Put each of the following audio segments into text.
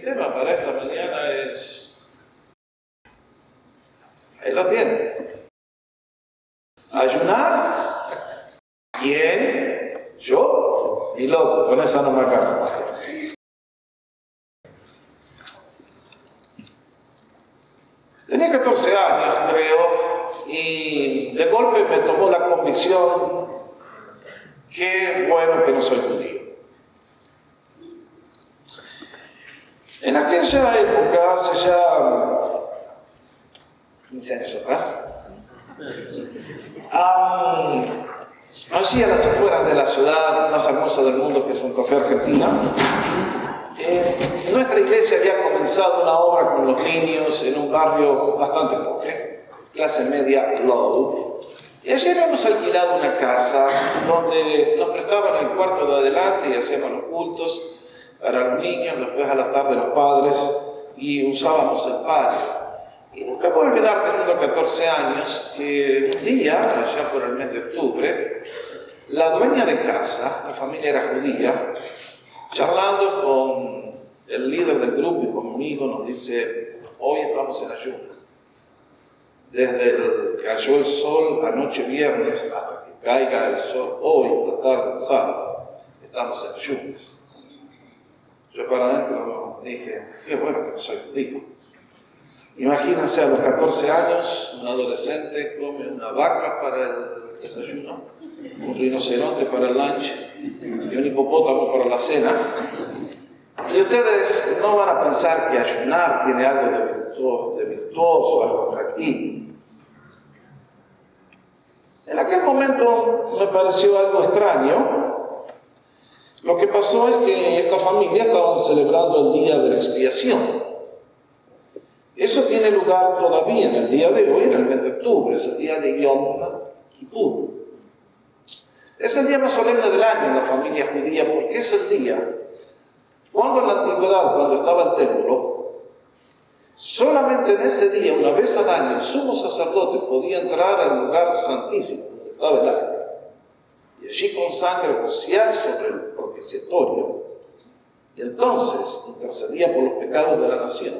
tema para esta mañana es, ahí lo tiene. ¿Ayunar? ¿Quién? ¿Yo? Ni loco, con esa no me agarro, pastor. Tenía 14 años, creo, y de golpe me tomó la convicción que bueno que no soy judío. En aquella época, hace ya 15 años atrás, allí a las afueras de la ciudad más hermosa del mundo, que es Santa Fe, Argentina, en nuestra iglesia había comenzado una obra con los niños en un barrio bastante pobre, clase media low. Y allí habíamos alquilado una casa donde nos prestaban el cuarto de adelante y hacíamos los cultos para los niños, después a la tarde los padres, y usábamos el patio. Y nunca puedo olvidar, teniendo 14 años, que un día, allá por el mes de octubre, la dueña de casa, la familia era judía, charlando con el líder del grupo y conmigo, nos dice: hoy estamos en ayuno. Desde que cayó el sol anoche viernes hasta que caiga el sol hoy, esta tarde, sábado, estamos en ayunas. Yo para adentro dije: qué bueno que no soy judío. Imagínense, a los 14 años, un adolescente come una vaca para el desayuno, un rinoceronte para el lunch y un hipopótamo para la cena. Y ustedes no van a pensar que ayunar tiene algo de virtuoso, algo atractivo. En aquel momento me pareció algo extraño. Lo que pasó es que esta familia estaban celebrando el día de la expiación. Eso tiene lugar todavía en el día de hoy, en el mes de octubre, es el día de Yom Kippur. Es el día más solemne del año en la familia judía, porque es el día cuando en la antigüedad, cuando estaba el templo, solamente en ese día, una vez al año, el sumo sacerdote podía entrar al lugar santísimo, donde estaba el arca, y allí con sangre rociar sobre el propiciatorio, y entonces intercedía por los pecados de la nación.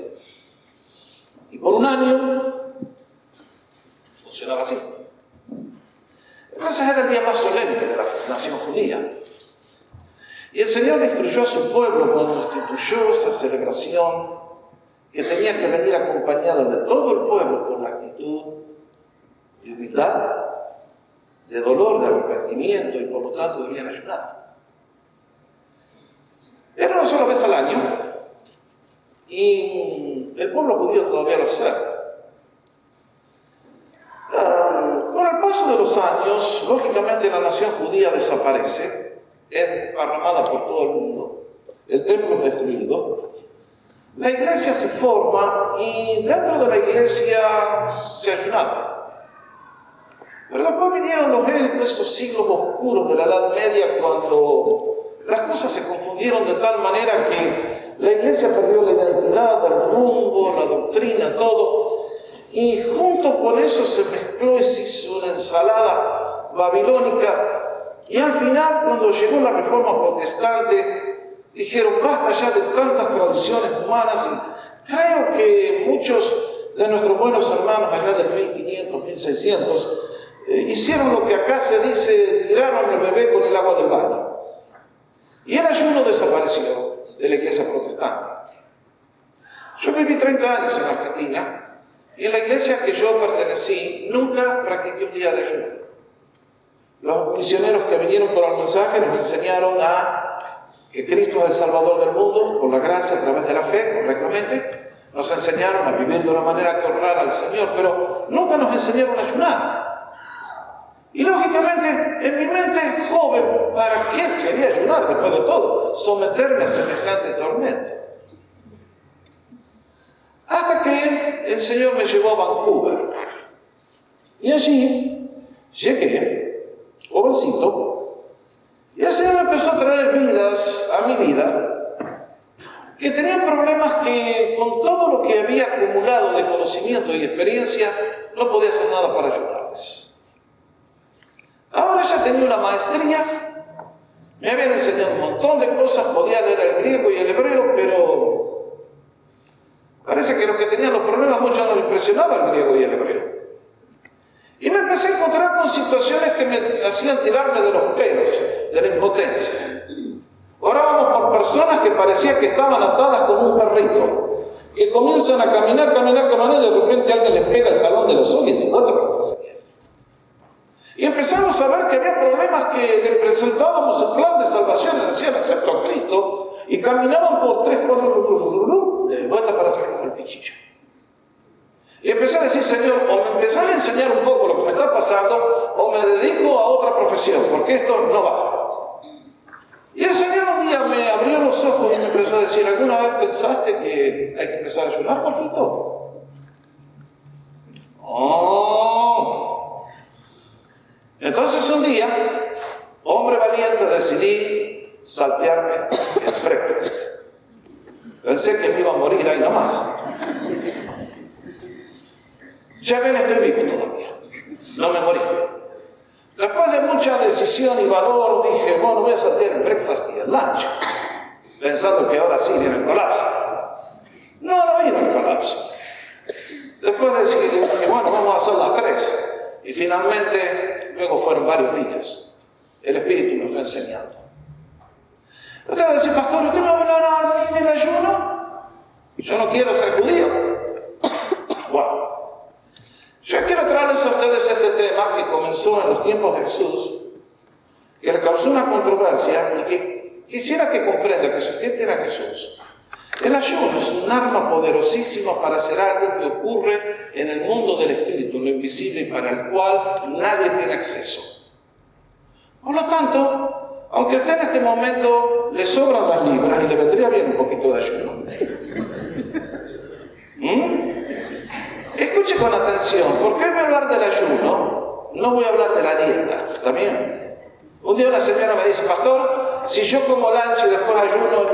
Y por un año funcionaba así. Entonces era el día más solemne de la nación judía. Y el Señor le instruyó a su pueblo cuando instituyó esa celebración que tenía que venir acompañada de todo el pueblo por la actitud de humildad, de dolor, de arrepentimiento, y por lo tanto debían ayunar. Era una sola vez al año y el pueblo judío todavía lo observa. Con el paso de los años, lógicamente la nación judía desaparece, es desparramada por todo el mundo, el templo es destruido, la iglesia se forma y dentro de la iglesia se ayunaba. Pero después vinieron esos siglos oscuros de la Edad Media, cuando las cosas se confundieron de tal manera que la iglesia perdió la identidad, el rumbo, la doctrina, todo. Y junto con eso se mezcló y se hizo una ensalada babilónica. Y al final, cuando llegó la Reforma Protestante, dijeron: basta ya de tantas tradiciones humanas. Y creo que muchos de nuestros buenos hermanos allá del 1500, 1600, hicieron lo que acá se dice: tiraron el bebé con el agua del baño. Y el ayuno desapareció de la iglesia protestante. Yo viví 30 años en Argentina, y en la iglesia que yo pertenecí nunca practiqué un día de ayuno. Los misioneros que vinieron con el mensaje nos enseñaron que Cristo es el Salvador del mundo, por la gracia, a través de la fe, correctamente. Nos enseñaron a vivir de una manera que honrara al Señor, pero nunca nos enseñaron a ayunar. Y lógicamente, en mi mente joven, ¿para qué quería ayunar después de todo? Someterme a semejante tormento. Hasta que el Señor me llevó a Vancouver. Y allí llegué, jovencito, y el Señor me empezó a traer vidas a mi vida que tenían problemas que, con todo lo que había acumulado de conocimiento y experiencia, no podía hacer nada para ayudarles. Ahora ya tenía una maestría, me habían enseñado un montón de cosas, podía leer el griego y el hebreo, pero que parecía que estaban atadas como un perrito, que comienzan a caminar, y de repente alguien les pega el jalón de la soga y te encuentra con otra señal. Y empezamos a ver que había problemas que le presentábamos el plan de salvación, le decían acepto a Cristo, y caminaban por 3, 4, de vuelta para atrás con el pichillo. Y empecé a decir, Señor, o me empezás a enseñar un poco lo que me está pasando, o me dedico a otra profesión, porque esto no va. Y el Señor un día me abrió los ojos y me empezó a decir, ¿alguna vez pensaste que hay que empezar a ayunar, Jorgito? Oh. Entonces un día, hombre valiente, decidí saltearme el breakfast. Pensé que me iba a morir ahí nomás. Ya ven, estoy vivo todavía. No me morí. Después de mucha decisión y valor, dije, bueno, voy a saltear el breakfast y el lunch, pensando que ahora sí viene el colapso. No vino el colapso. Después dije, bueno, vamos a hacer las 3. Y finalmente, luego fueron varios días. El Espíritu me fue enseñando. Usted va a decir, pastor, ¿usted me va a hablar a mí del ayuno? Yo no quiero ser judío. Bueno. Yo quiero traerles a ustedes este tema que comenzó en los tiempos de Jesús, que le causó una controversia y que quisiera que comprenda que si usted tiene a Jesús, el ayuno es un arma poderosísima para hacer algo que ocurre en el mundo del espíritu, lo invisible, y para el cual nadie tiene acceso. Por lo tanto, aunque a usted en este momento le sobran las libras y le vendría bien un poquito de ayuno, escuche con atención, porque hoy voy a hablar del ayuno, no voy a hablar de la dieta, ¿está bien? Un día una señora me dice, pastor, si yo como lunch y después ayuno,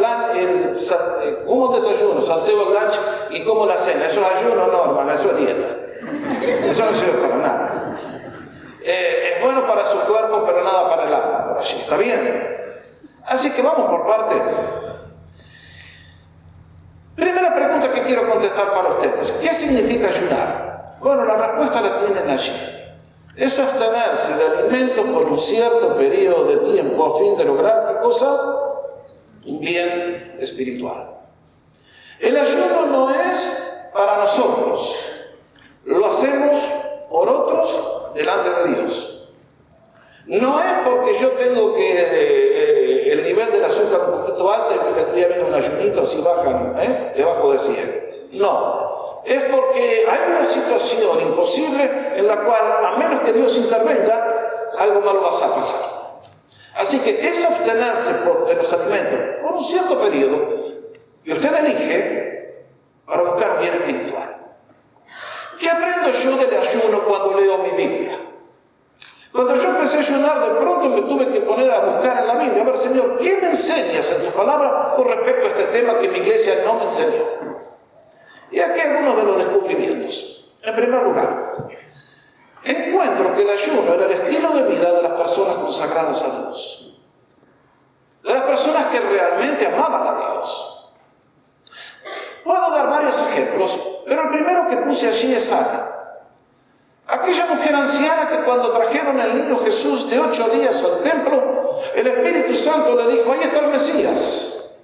como desayuno, salteo el lunch y como la cena, eso es ayuno, no, hermana, eso es dieta. Eso no sirve para nada. Es bueno para su cuerpo, pero nada para el alma, por allí, ¿está bien? Así que vamos por parte. Primera pregunta que quiero contestar para ustedes. ¿Qué significa ayunar? Bueno, la respuesta la tienen allí. Es abstenerse de alimentos por un cierto periodo de tiempo a fin de lograr, ¿qué cosa? Un bien espiritual. El ayuno no es para nosotros. Lo hacemos por otros delante de Dios. No es porque yo tengo el nivel del azúcar un poquito alto y me vendría bien un ayunito, así bajan debajo de 100. No, es porque hay una situación imposible en la cual, a menos que Dios intervenga, algo malo va a pasar. Así que es abstenerse de los alimentos por un cierto periodo que usted elige para buscar un bien espiritual. ¿Qué aprendo yo del ayuno cuando leo mi Biblia? Cuando yo empecé a ayunar, de pronto me tuve que poner a buscar en la Biblia, a ver, Señor, ¿qué me enseñas en tu palabra con respecto a este tema que mi iglesia no me enseñó? Y aquí algunos de los descubrimientos. En primer lugar, encuentro que el ayuno era el estilo de vida de las personas consagradas a Dios, de las personas que realmente amaban a Dios. Puedo dar varios ejemplos, pero el primero que puse allí es Ana. Aquella mujer anciana que cuando trajeron al niño Jesús de 8 días al templo, el Espíritu Santo le dijo, ahí está el Mesías.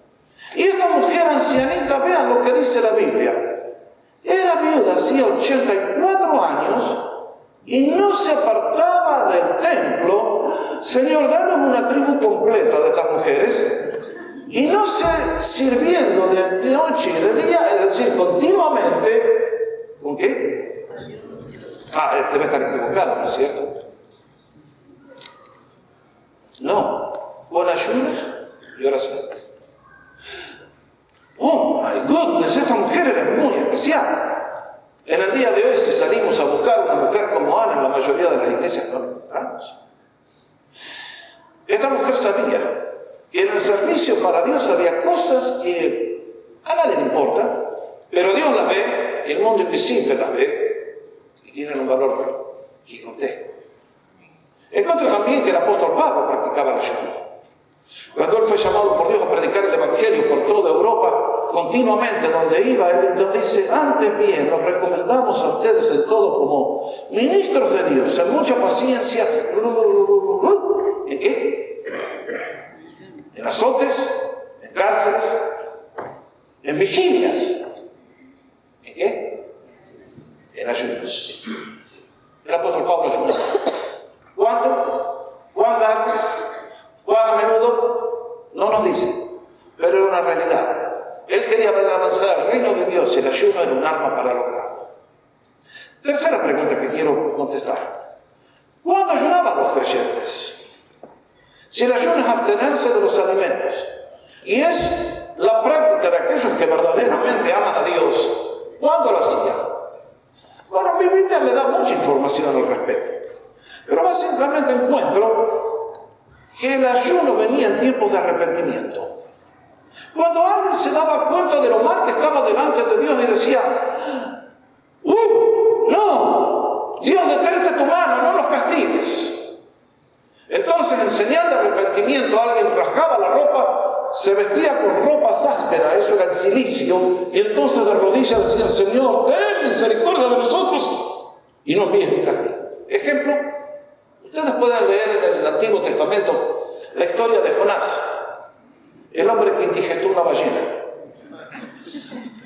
Y esta mujer ancianita, vean lo que dice la Biblia, era viuda hacía 84 años y no se apartaba del templo. Señor, danos una tribu completa de estas mujeres. Y no se sirviendo de noche y de día, es decir, continuamente, ¿con qué? Debe estar equivocado, ¿no es cierto? No, con ayunos y oraciones. Oh my goodness, esta mujer era muy especial. En el día de hoy, si salimos a buscar una mujer como Ana, en la mayoría de las iglesias no la encontramos. Esta mujer sabía que en el servicio para Dios había cosas que a nadie le importa, pero Dios las ve y el mundo invisible las ve y tienen un valor gigantesco. Encuentro también que el apóstol Pablo practicaba el ayuno. Cuando él fue llamado por Dios a predicar el Evangelio por toda Europa, continuamente donde iba, él nos dice, antes bien, los recomendamos a ustedes en todo como ministros de Dios, en mucha paciencia. ¿En qué? En azotes, en cárceles, pero era una realidad. Él quería ver avanzar el reino de Dios y el ayuno era un arma para lograrlo. Tercera pregunta que quiero contestar. ¿Cuándo ayunaban los creyentes? Si el ayuno es abstenerse de los alimentos y es la práctica de aquellos que verdaderamente aman a Dios, ¿cuándo lo hacían? Bueno, mi Biblia me da mucha información al respecto, pero básicamente encuentro que el ayuno venía en tiempos de arrepentimiento. Cuando alguien se daba cuenta de lo mal que estaba delante de Dios y decía, no, Dios, detente tu mano, no los castigues. Entonces, en señal de arrepentimiento, alguien rasgaba la ropa, se vestía con ropas ásperas, eso era el cilicio, y entonces de rodillas decía, Señor, ten misericordia de nosotros, y no envíes un castigo. Ejemplo, ustedes pueden leer en el Antiguo Testamento la historia de Jonás, el hombre que indigestó una ballena.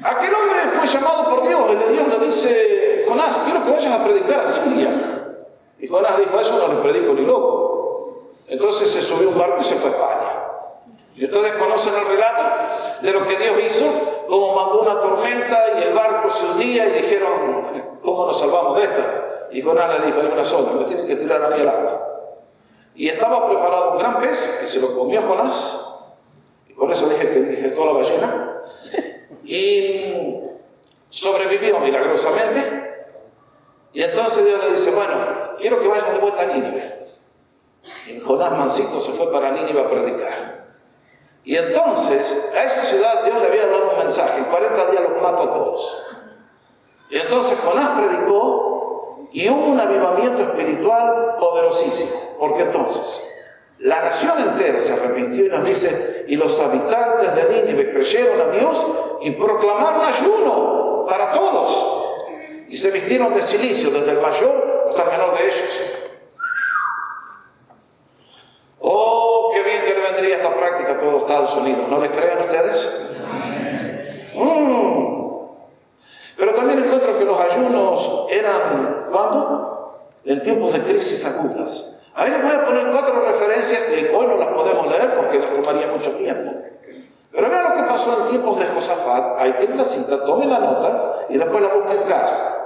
Aquel hombre fue llamado por Dios y Dios le dice, Jonás, quiero que vayas a predicar a Siria. Y Jonás dijo, eso no le predico ni loco. Entonces se subió a un barco y se fue a España. Y ustedes conocen el relato de lo que Dios hizo, cómo mandó una tormenta y el barco se hundía y dijeron, ¿cómo nos salvamos de esta? Y Jonás le dijo, hay una sola, me tienen que tirar a mí al agua. Y estaba preparado un gran pez que se lo comió Jonás. Por eso dije que digestó la ballena. Y sobrevivió milagrosamente. Y entonces Dios le dice, bueno, quiero que vayas de vuelta a Nínive. Y Jonás mansito se fue para Nínive a predicar. Y entonces a esa ciudad Dios le había dado un mensaje. En 40 días los mato a todos. Y entonces Jonás predicó y hubo un avivamiento espiritual poderosísimo. Porque entonces la nación entera se arrepintió y nos dice, y los habitantes de Nínive creyeron a Dios y proclamaron ayuno para todos. Y se vistieron de cilicio, desde el mayor hasta el menor de ellos. Oh, qué bien que le vendría esta práctica a todo Estados Unidos, ¿no les creen ustedes? Pero también encuentro que los ayunos eran, ¿cuándo? En tiempos de crisis agudas. Ahí les voy a poner 4 referencias que hoy no las podemos leer porque nos tomaría mucho tiempo. Pero vean lo que pasó en tiempos de Josafat. Ahí tienen la cita, tomen la nota y después la busquen en casa.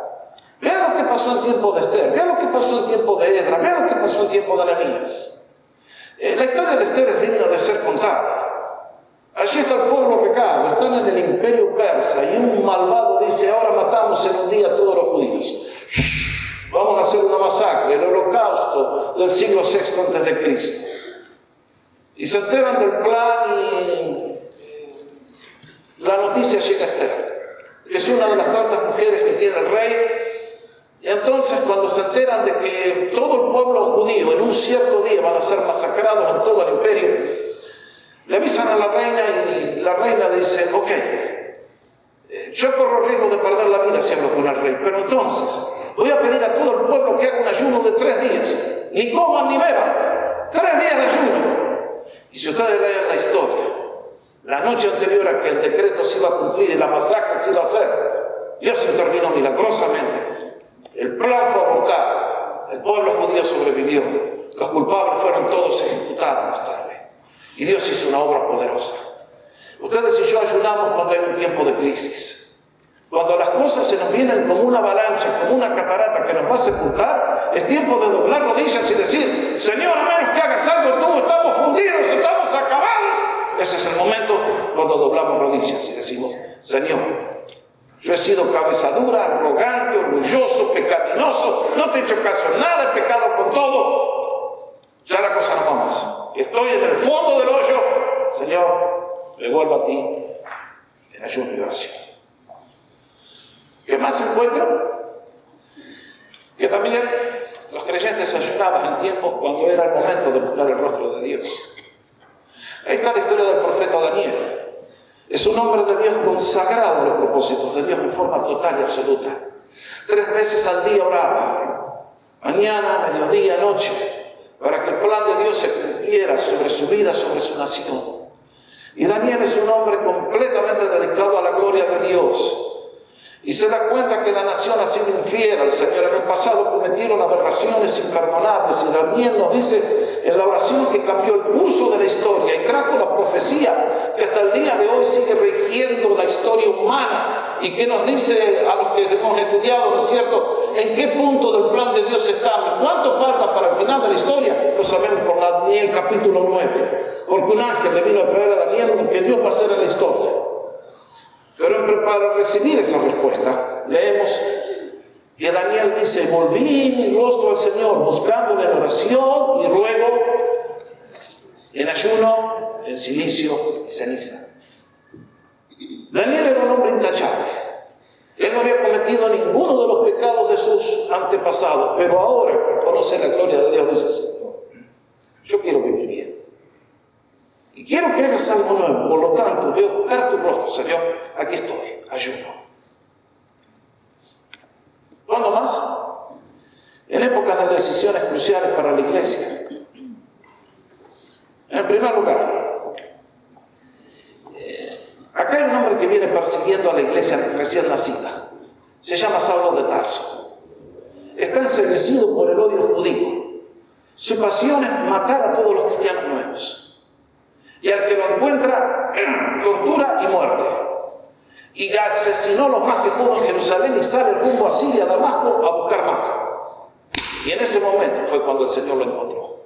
Vean lo que pasó en tiempos de Esther, vean lo que pasó en tiempos de Esdras, vean lo que pasó en tiempos de Nehemías. La historia de Esther es digna de ser contada. Allí está el pueblo pecado, están en el imperio persa y un malvado dice, ahora matamos en un día a todos los judíos. Vamos a hacer una masacre, el holocausto del siglo VI a.C. Y se enteran del plan y la noticia llega a Esther. Es una de las tantas mujeres que tiene el rey. Y entonces cuando se enteran de que todo el pueblo judío en un cierto día van a ser masacrados en todo el imperio, le avisan a la reina y la reina dice, ok, yo corro riesgo de perder la vida si hablo con el rey, pero entonces voy a pedir a todo el pueblo que haga un ayuno de 3 días. Ni coman ni beban. 3 días de ayuno. Y si ustedes leen la historia, la noche anterior a que el decreto se iba a cumplir y la masacre se iba a hacer, Dios intervino milagrosamente. El plan fue abortado. El pueblo judío sobrevivió. Los culpables fueron todos ejecutados más tarde. Y Dios hizo una obra poderosa. Ustedes y yo ayunamos cuando hay un tiempo de crisis. Cuando las cosas se nos vienen como una avalancha, como una catarata que nos va a sepultar, es tiempo de doblar rodillas y decir, Señor, a menos que hagas algo tú, estamos fundidos, estamos acabados. Ese es el momento cuando doblamos rodillas y decimos, Señor, yo he sido cabeza dura, arrogante, orgulloso, pecaminoso, no te he hecho caso en nada, he pecado con todo. Ya la cosa no va más. Estoy en el fondo del hoyo. Señor, me vuelvo a ti en ayuno y oración. ¿Qué más encuentro? Que también los creyentes ayunaban en tiempos cuando era el momento de buscar el rostro de Dios. Ahí está la historia del profeta Daniel. Es un hombre de Dios consagrado a los propósitos de Dios en forma total y absoluta. 3 veces al día oraba, mañana, mediodía, noche, para que el plan de Dios se cumpliera sobre su vida, sobre su nación. Y Daniel es un hombre completamente dedicado a la gloria de Dios. Y se da cuenta que la nación ha sido infiel al Señor. En el pasado cometieron aberraciones imperdonables. Y Daniel nos dice en la oración que cambió el curso de la historia y trajo la profecía que hasta el día de hoy sigue rigiendo la historia humana y que nos dice a los que hemos estudiado, ¿no es cierto?, en qué punto del plan de Dios estamos. ¿Cuánto falta para el final de la historia? Lo sabemos por Daniel capítulo 9, porque un ángel le vino a traer a Daniel lo que Dios va a hacer en la historia. Pero para recibir esa respuesta, leemos que Daniel dice: volví mi rostro al Señor, buscándole en oración y ruego, en ayuno, en silicio y ceniza. Daniel era un hombre intachable. Él no había cometido ninguno de los pecados de sus antepasados, pero ahora conoce la gloria de Dios, dice: Señor, yo quiero vivir bien. Y quiero que hagas algo nuevo, por lo tanto, voy a buscar tu rostro, Señor. Aquí estoy, ayuno. ¿Cuándo más? En épocas de decisiones cruciales para la iglesia. En primer lugar, acá hay un hombre que viene persiguiendo a la iglesia recién nacida. Se llama Saulo de Tarso. Está enceguecido por el odio judío. Su pasión es matar a todos los cristianos nuevos. Y al que lo encuentra, tortura y muerte. Y asesinó los más que pudo en Jerusalén y sale rumbo a Siria, a Damasco, a buscar más. Y en ese momento fue cuando el Señor lo encontró.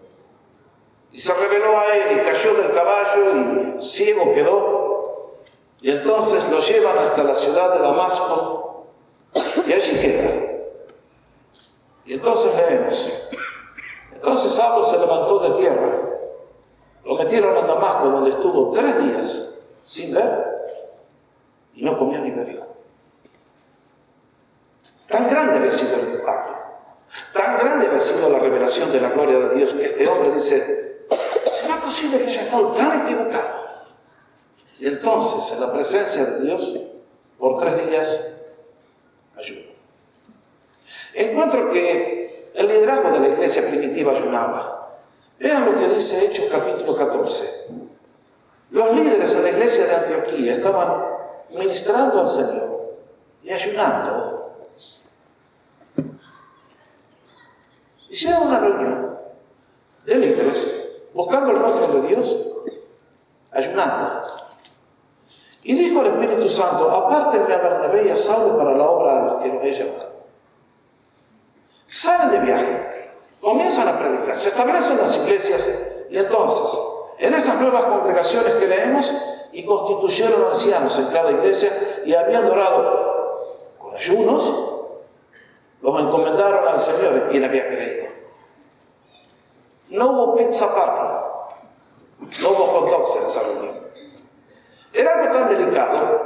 Y se reveló a él y cayó del caballo y ciego quedó. Y entonces lo llevan hasta la ciudad de Damasco y allí queda. Y entonces leemos. Entonces Saulo se levantó de tierra. Lo metieron a Damasco, donde estuvo 3 días sin ver y no comió ni bebió. Tan grande había sido el impacto, tan grande había sido la revelación de la gloria de Dios, que este hombre dice: ¿será posible que haya estado tan equivocado? Y entonces, en la presencia de Dios, por 3 días, ayuno. Encuentro que el liderazgo de la iglesia primitiva ayunaba. Vean lo que dice Hechos capítulo 14. Los líderes en la iglesia de Antioquía estaban ministrando al Señor y ayunando. Hicieron una reunión de líderes buscando el rostro de Dios, ayunando. Y dijo el Espíritu Santo: apártenme a Bernabé y a Saulo para la obra a la que los he llamado. Salen de viaje, comienzan a predicar, se establecen las iglesias y entonces, en esas nuevas congregaciones que leemos, y constituyeron ancianos en cada iglesia y habiendo orado con ayunos, los encomendaron al Señor en quien había creído. No hubo pizza party, no hubo hot dogs en esa reunión. Era algo tan delicado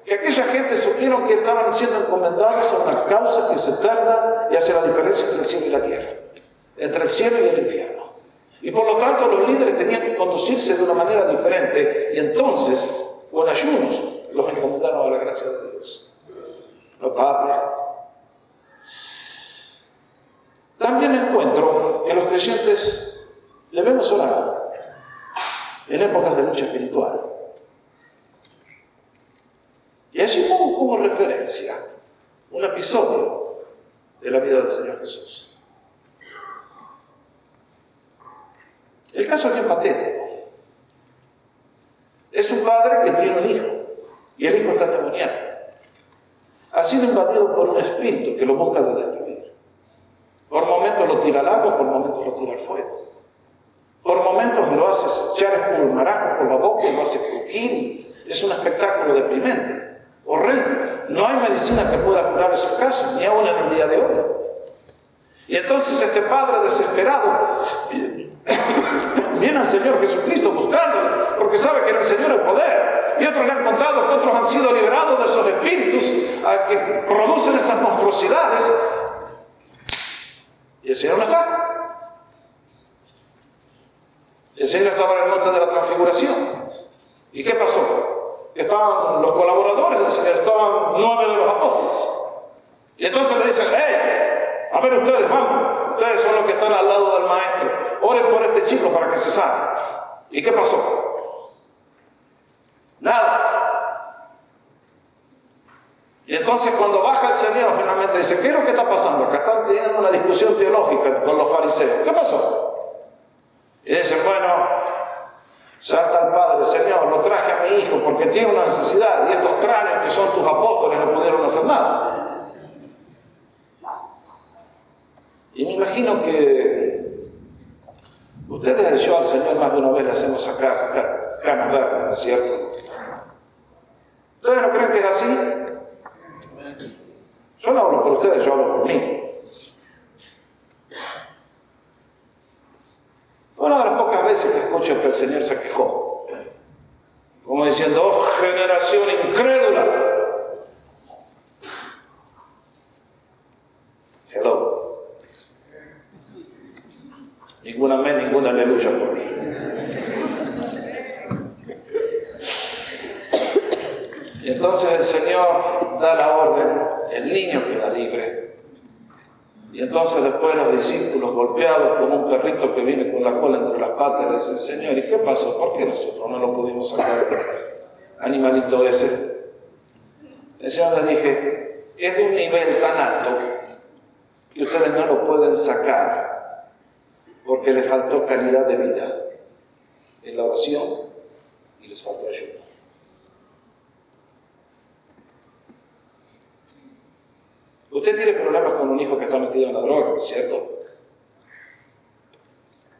que aquella gente supieron que estaban siendo encomendados a una causa que se eterna y hace la diferencia entre el cielo y la tierra, entre el cielo y el infierno. Y por lo tanto los líderes tenían que conducirse de una manera diferente y entonces, con ayunos, los encomendaron a la gracia de Dios. Notable. También encuentro que los creyentes debemos orar en épocas de lucha espiritual. Y allí pongo como referencia un episodio de la vida del Señor Jesús. El caso aquí es patético. Es un padre que tiene un hijo y el hijo está endemoniado. Ha sido invadido por un espíritu que lo busca de destruir. Por momentos lo tira al agua, por momentos lo tira al fuego. Por momentos lo hace echar espulmarajos por la boca y lo hace crujir. Es un espectáculo deprimente, horrendo. No hay medicina que pueda curar esos casos, ni aún en el día de hoy. Y entonces este padre desesperado viene al Señor Jesucristo buscándole, porque sabe que en el Señor hay poder. Y otros le han contado que otros han sido liberados de esos espíritus que producen esas monstruosidades. Y el Señor no está. El Señor estaba en el monte de la transfiguración. ¿Y qué pasó? Estaban los colaboradores del Señor, estaban 9 de los apóstoles. Y entonces le dicen: ¡hey! A ver ustedes, vamos. Ustedes son los que están al lado del maestro. Oren por este chico para que se sane. ¿Y qué pasó? Nada. Y entonces cuando baja el Señor finalmente dice: ¿qué es lo que está pasando? Acá están teniendo una discusión teológica con los fariseos. ¿Qué pasó? Y dicen, bueno, salta el padre, Señor, lo traje a mi hijo porque tiene una necesidad y estos cráneos que son tus apóstoles no pudieron hacer nada. Y me imagino que ustedes y yo al Señor más de una vez le hacemos sacar canas verdes, ¿no es cierto? ¿Ustedes no creen que es así? Yo no hablo por ustedes, yo hablo por mí. Fue una de las pocas veces que escucho que el Señor se quejó, como diciendo, oh generación incrédula. Hello. Ningún amén, ningún aleluya por ahí. Y entonces el Señor da la orden, el niño queda libre. Y entonces después los discípulos, golpeados como un perrito que viene con la cola entre las patas, le dicen, Señor, ¿y qué pasó? ¿Por qué nosotros no lo pudimos sacar? Animalito ese. El Señor les dije, es de un nivel tan alto que ustedes no lo pueden sacar porque le faltó calidad de vida en la oración y les faltó ayuda. Usted tiene problemas con un hijo que está metido en la droga, ¿no es cierto?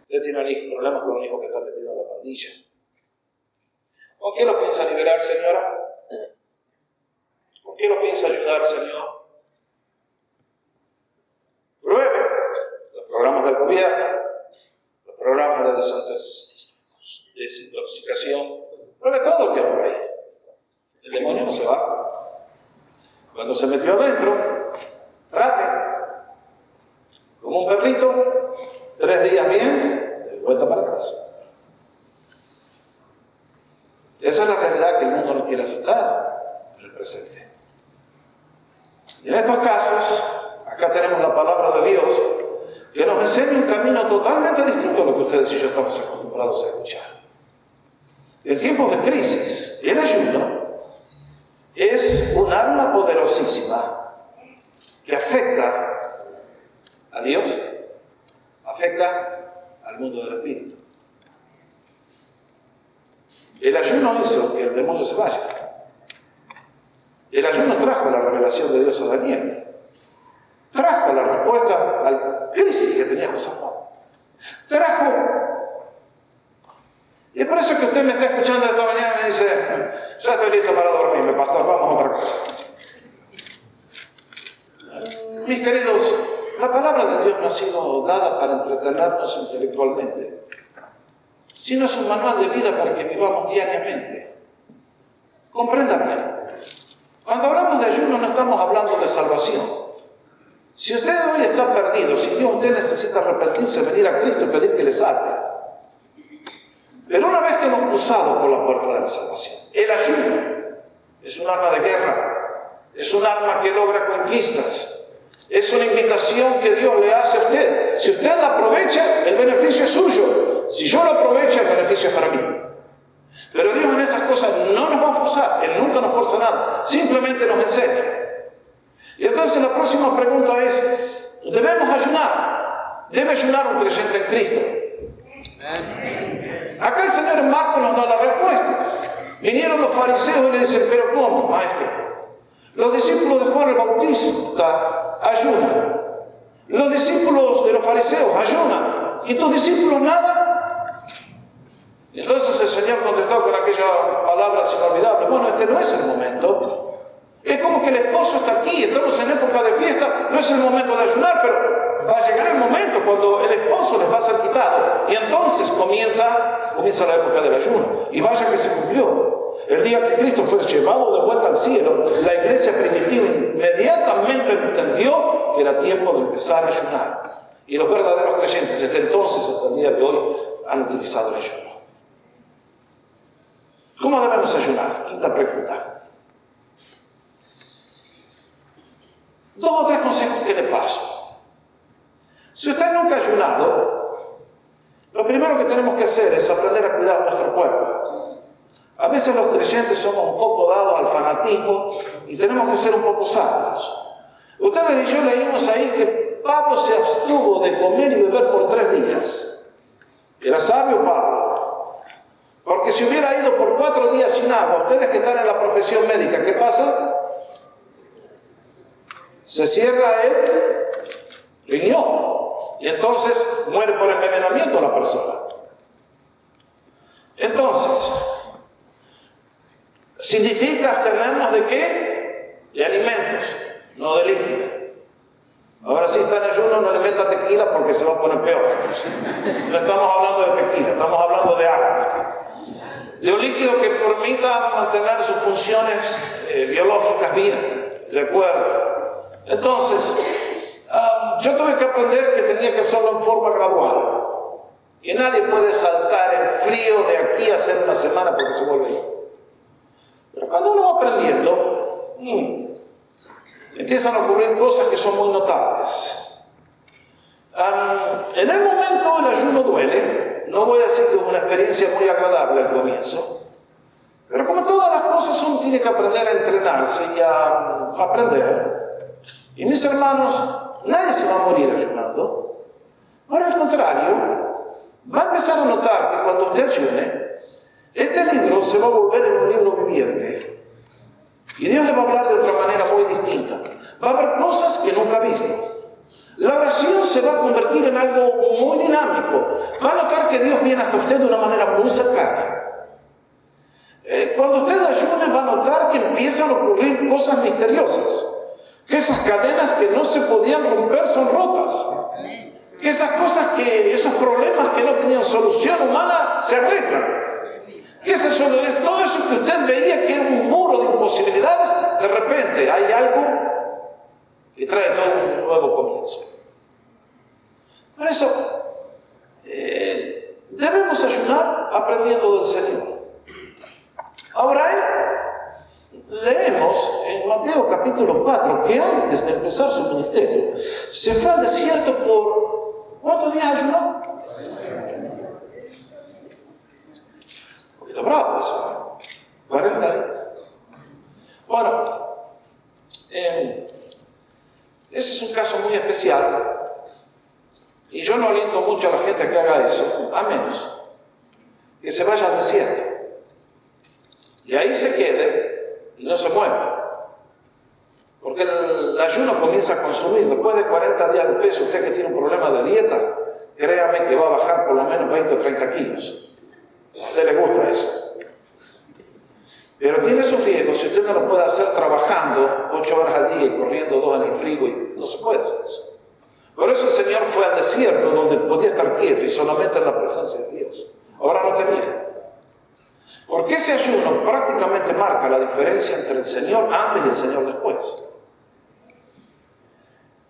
Usted tiene problemas con un hijo que está metido en la pandilla. ¿Con qué lo piensa liberar, señora? ¿Con qué lo piensa ayudar, Señor? Pruebe los programas del gobierno, los programas de desintoxicación. Pruebe todo el que por ahí. El demonio no se va. Cuando se metió adentro, trate. Como un perrito, 3 días bien, de vuelta para atrás. Esa es la realidad que el mundo no quiere aceptar en el presente. Y en estos casos, acá tenemos la palabra de Dios que nos enseña un camino totalmente distinto a lo que ustedes y yo estamos acostumbrados a escuchar. En tiempos de crisis, el ayuno es un arma poderosísima que afecta a Dios, afecta al mundo del espíritu. El ayuno hizo que el demonio se vaya. El ayuno trajo la revelación de Dios a Daniel. Trajo la respuesta a la crisis que tenía Josafat. Y es por eso que usted me está escuchando esta mañana y me dice, ya estoy listo para dormirme, pastor, vamos a otra cosa. Mis queridos, la palabra de Dios no ha sido dada para entretenernos intelectualmente, sino es un manual de vida para que vivamos diariamente. Comprenda bien. Cuando hablamos de ayuno no estamos hablando de salvación. Si usted hoy está perdido, si Dios usted necesita arrepentirse, venir a Cristo y pedir que le salve. Pero una vez que hemos cruzado por la puerta de la salvación, el ayuno es un arma de guerra, es un arma que logra conquistas, es una invitación que Dios le hace a usted. Si usted la aprovecha, el beneficio es suyo. Si yo lo aprovecho, el beneficio es para mí. Pero Dios en estas cosas no nos va a forzar, Él nunca nos forza nada, simplemente nos enseña. Y entonces la próxima pregunta es, ¿debemos ayunar? ¿Debe ayunar un creyente en Cristo? Acá el Señor en Marcos nos da la respuesta. Vinieron los fariseos y le dicen, ¿pero cómo, maestro? Los discípulos de Juan el Bautista ayunan. Los discípulos de los fariseos ayunan. ¿Y tus discípulos nada? Y entonces el Señor contestó con aquella palabra inolvidable. Bueno, este no es el momento. Es como que el esposo está aquí, estamos en época de fiesta, no es el momento de ayunar, pero va a llegar el momento cuando el esposo les va a ser quitado. Y entonces comienza la época del ayuno. Y vaya que se cumplió. El día que Cristo fue llevado de vuelta al cielo, la iglesia primitiva inmediatamente entendió que era tiempo de empezar a ayunar. Y los verdaderos creyentes, desde entonces hasta el día de hoy, han utilizado el ayuno. ¿Cómo debemos ayunar? Quinta pregunta. 2 o 3 consejos que le paso. Si usted nunca ha ayunado, lo primero que tenemos que hacer es aprender a cuidar nuestro cuerpo. A veces los creyentes somos un poco dados al fanatismo y tenemos que ser un poco sabios. Ustedes y yo leímos ahí que Pablo se abstuvo de comer y beber por 3 días. Era sabio Pablo. Porque si hubiera ido por 4 días sin agua, ustedes que están en la profesión médica, ¿qué pasa? Se cierra el riñón y entonces muere por envenenamiento la persona. Entonces, significa abstenernos ¿de qué? De alimentos, no de líquidos. Ahora si está en ayuno no le meta tequila porque se va a poner peor. No estamos hablando de tequila, estamos hablando de agua. De un líquido que permita mantener sus funciones biológicas bien, de acuerdo. Entonces, yo tuve que aprender que tenía que hacerlo en forma gradual. Que nadie puede saltar el frío de aquí a hacer una semana porque se vuelve. Pero cuando uno va aprendiendo, empiezan a ocurrir cosas que son muy notables. En el momento el ayuno duele. No voy a decir que es una experiencia muy agradable al comienzo. Pero como todas las cosas, uno tiene que aprender a entrenarse y a aprender. Y mis hermanos, nadie se va a morir ayunando. Por el contrario, va a empezar a notar que cuando usted ayune, este libro se va a volver en un libro viviente. Y Dios le va a hablar de otra manera muy distinta. Va a haber cosas que nunca ha visto. La oración se va a convertir en algo muy dinámico. Va a notar que Dios viene hasta usted de una manera muy cercana. Cuando usted ayune, va a notar que empiezan a ocurrir cosas misteriosas. Que esas cadenas que no se podían romper son rotas. Que esas cosas esos problemas que no tenían solución humana se arreglan. Que todo eso que usted veía que era un muro de imposibilidades, de repente hay algo que trae todo un nuevo comienzo. Por eso, debemos ayunar aprendiendo del Señor. Ahora, leemos en Mateo capítulo 4 que antes de empezar su ministerio se fue al desierto por ¿cuántos días ayunó? Poquito bravo eso, 40 días. Bueno, ese es un caso muy especial y yo no aliento mucho a la gente que haga eso, a menos que se vaya al desierto y ahí se quede y no se mueva, porque el ayuno comienza a consumir. Después de 40 días de peso, usted que tiene un problema de dieta, créame que va a bajar por lo menos 20 o 30 kilos. A usted le gusta eso, pero tiene sus riesgos. Si usted no lo puede hacer trabajando 8 horas al día y corriendo 2 en el freeway, no se puede hacer eso. Por eso el Señor fue al desierto donde podía estar quieto y solamente en la presencia de Dios. Ahora no te mire. Porque ese ayuno prácticamente marca la diferencia entre el Señor antes y el Señor después.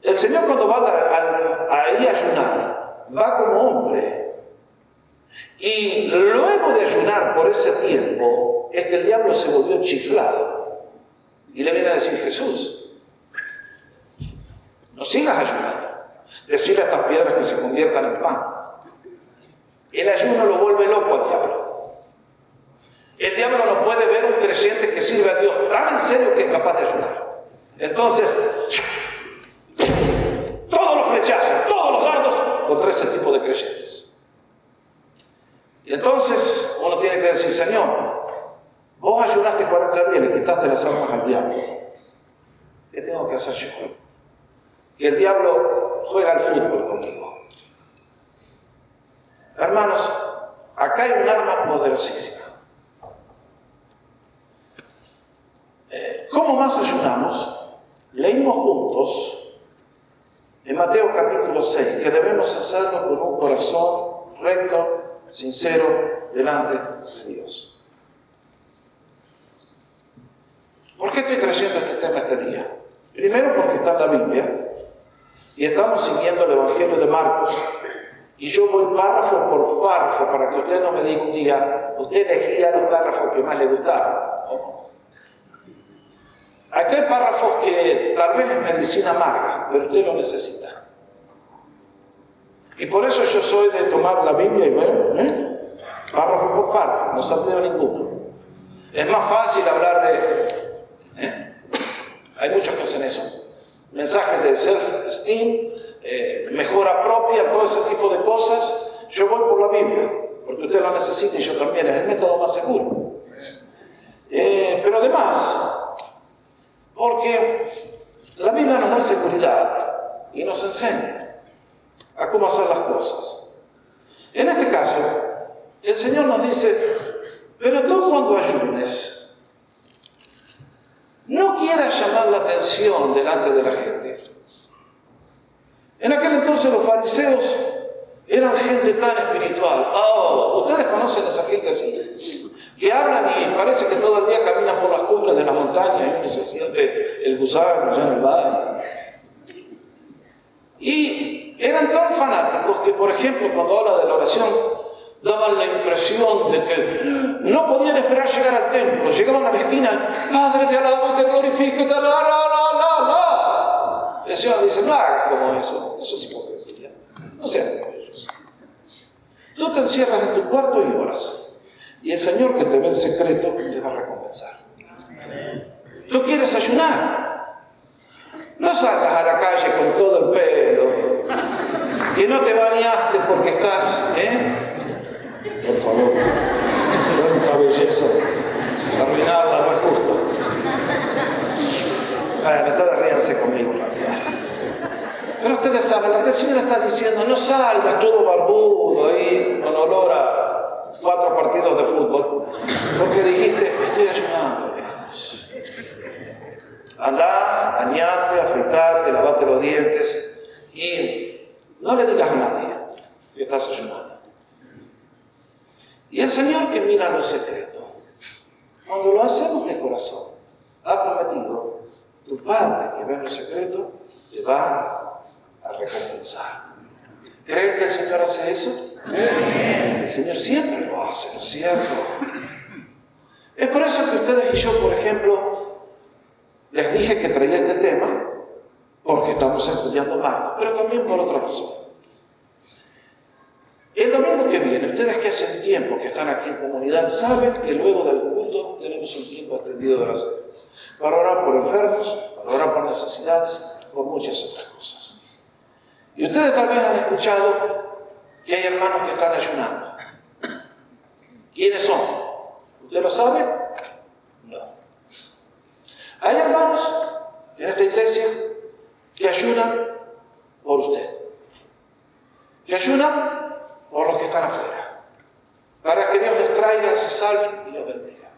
El Señor cuando va a ir a ayunar, va como hombre. Y luego de ayunar por ese tiempo, es que el diablo se volvió chiflado. Y le viene a decir: Jesús, no sigas ayunando. Decirle a estas piedras que se conviertan en pan. El ayuno lo vuelve loco al diablo. El diablo no puede ver un creyente que sirve a Dios tan en serio que es capaz de ayudar. Entonces, todos los flechazos, todos los dardos contra ese tipo de creyentes. Y entonces uno tiene que decir: Señor, vos ayunaste 40 días y le quitaste las armas al diablo. ¿Qué tengo que hacer yo? Que el diablo juega al fútbol conmigo. Hermanos, acá hay un arma poderosísima. ¿Cómo más ayunamos? Leímos juntos en Mateo capítulo 6 que debemos hacerlo con un corazón recto, sincero, delante de Dios. ¿Por qué estoy trayendo este tema este día? Primero porque está en la Biblia y estamos siguiendo el Evangelio de Marcos y yo voy párrafo por párrafo para que usted no me diga un día: usted elegía los párrafos que más le gustaban. ¿Cómo? Aquí hay párrafos que tal vez es medicina amarga, pero usted lo necesita. Y por eso yo soy de tomar la Biblia y ver párrafo por párrafo, no salteo ninguno. Es más fácil hablar de... Hay muchos que hacen eso. Mensajes de self-esteem, mejora propia, todo ese tipo de cosas. Yo voy por la Biblia, porque usted la necesita y yo también, es el método más seguro. Pero además, porque la Biblia nos da seguridad y nos enseña a cómo hacer las cosas. En este caso, el Señor nos dice, pero tú cuando ayunes, no quieras llamar la atención delante de la gente. En aquel entonces los fariseos eran gente tan espiritual. Oh, ustedes conocen a esa gente así, que hablan y parece que todo el día caminan por las cumbres de la montaña y uno se siente el gusano allá en el valle. Y eran tan fanáticos que, por ejemplo, cuando habla de la oración, daban la impresión de que no podían esperar llegar al templo. Llegaban a la esquina, Padre, te alabo y te glorifico, y te la. El Señor dice, no hagas como eso es hipocresía. No seas como ellos. Tú te encierras en tu cuarto y oras. Y el Señor que te ve en secreto te va a recompensar. ¿Tú quieres ayunar? No salgas a la calle con todo el pelo. Que no te bañaste porque estás, Por favor, cuánta belleza. Arruinarla no es justo. Bueno, ríanse conmigo, pero ustedes saben, lo que el Señor está diciendo, no salgas todo barbudo ahí con olor a 4 partidos de fútbol, porque dijiste, estoy ayunando. Andá, bañate, afeitate, lavate los dientes y no le digas a nadie que estás ayunando. Y el Señor que mira lo secreto, cuando lo hacemos de corazón, ha prometido, tu Padre que ve en lo secreto te va a recompensar. ¿Creen que el Señor hace eso? El Señor siempre lo hace, ¿no es cierto? Es por eso que ustedes y yo, por ejemplo, les dije que traía este tema, porque estamos estudiando Marcos, pero también por otra razón. El domingo que viene, ustedes que hacen tiempo que están aquí en comunidad, saben que luego del culto tenemos un tiempo extendido de oración, para orar por enfermos, para orar por necesidades, por muchas otras cosas. Y ustedes tal vez han escuchado que hay hermanos que están ayunando. ¿Quiénes son? ¿Usted lo sabe? No. Hay hermanos en esta iglesia que ayunan por usted, que ayunan por los que están afuera, para que Dios les traiga, se salven y los bendiga.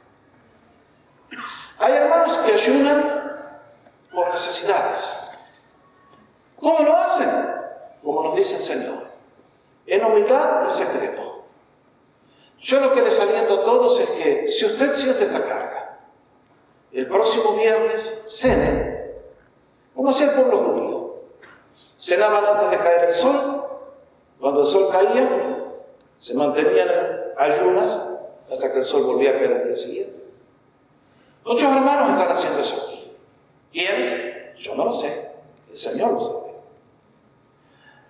Hay hermanos que ayunan por necesidades. ¿Cómo lo hacen? Como nos dice el Señor, en humildad y secreto. Yo lo que les aliento a todos es que si usted siente esta carga, el próximo viernes cenen, como hacía el pueblo judío. Cenaban antes de caer el sol, cuando el sol caía, se mantenían en ayunas hasta que el sol volvía a caer al día siguiente. Muchos hermanos están haciendo eso aquí. ¿Quiénes? Yo no lo sé, el Señor lo sabe.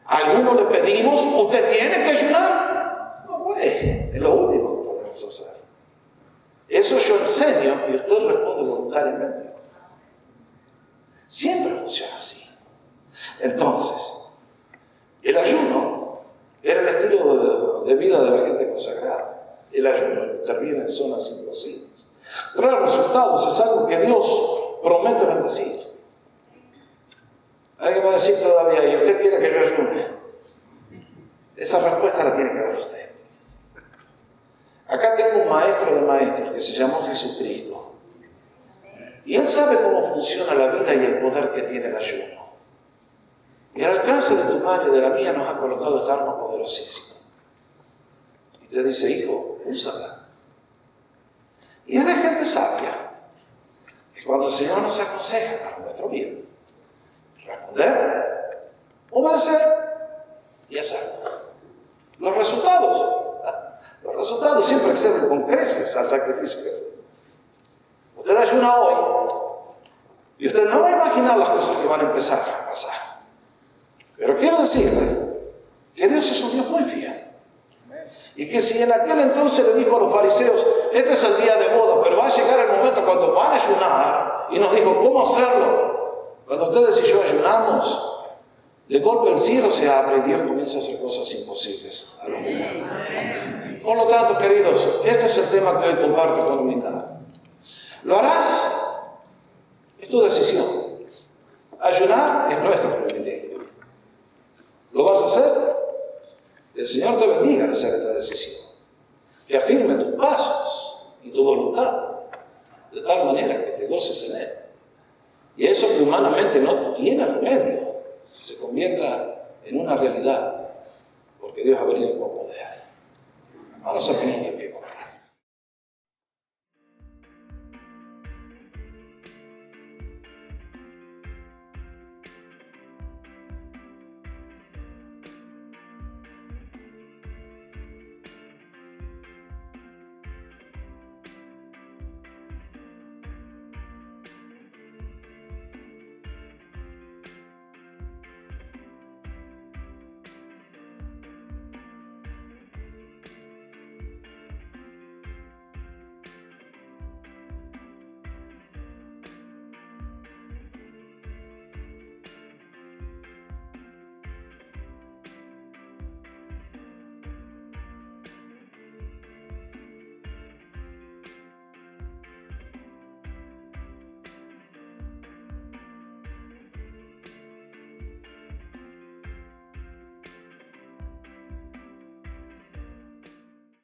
A algunos le pedimos, ¿usted tiene que ayunar? No, pues, es lo último que podemos hacer. Eso yo enseño y usted responde voluntariamente. Siempre funciona así. Entonces, el ayuno era el estilo de vida de la gente consagrada. El ayuno interviene en zonas imposibles. Trae resultados, es algo que Dios promete bendecir. Alguien va a decir todavía, ¿y usted quiere que yo ayune? Esa respuesta la tiene que dar usted. Acá tengo un maestro de maestros que se llamó Jesucristo. Y él sabe cómo funciona la vida y el poder que tiene el ayuno. Y al alcance de tu mano y de la mía nos ha colocado esta arma poderosísima. Y te dice, hijo, úsala. Y es de gente sabia, que cuando el Señor nos aconseja para nuestro bien, responder, obedecer y hacerlo. Los resultados siempre exceden con creces al sacrificio que hacemos. Usted ayuna hoy y usted no va a imaginar las cosas que van a empezar a pasar. Pero quiero decirle que Dios es un Dios muy fiel. Y que si en aquel entonces le dijo a los fariseos, este es el día de boda, pero va a llegar el momento cuando van a ayunar, y nos dijo, ¿cómo hacerlo? Cuando ustedes y yo ayunamos, de golpe el cielo se abre y Dios comienza a hacer cosas imposibles al hombre. Por lo tanto, queridos, este es el tema que hoy comparto con humildad. ¿Lo harás? Es tu decisión. Ayunar es nuestro privilegio. ¿Lo vas a hacer? El Señor te bendiga al hacer esta decisión. Que afirme tus pasos y tu voluntad, de tal manera que te goces en Él. Y eso que humanamente no tiene remedio, se convierta en una realidad, porque Dios ha venido con poder. Vamos a poner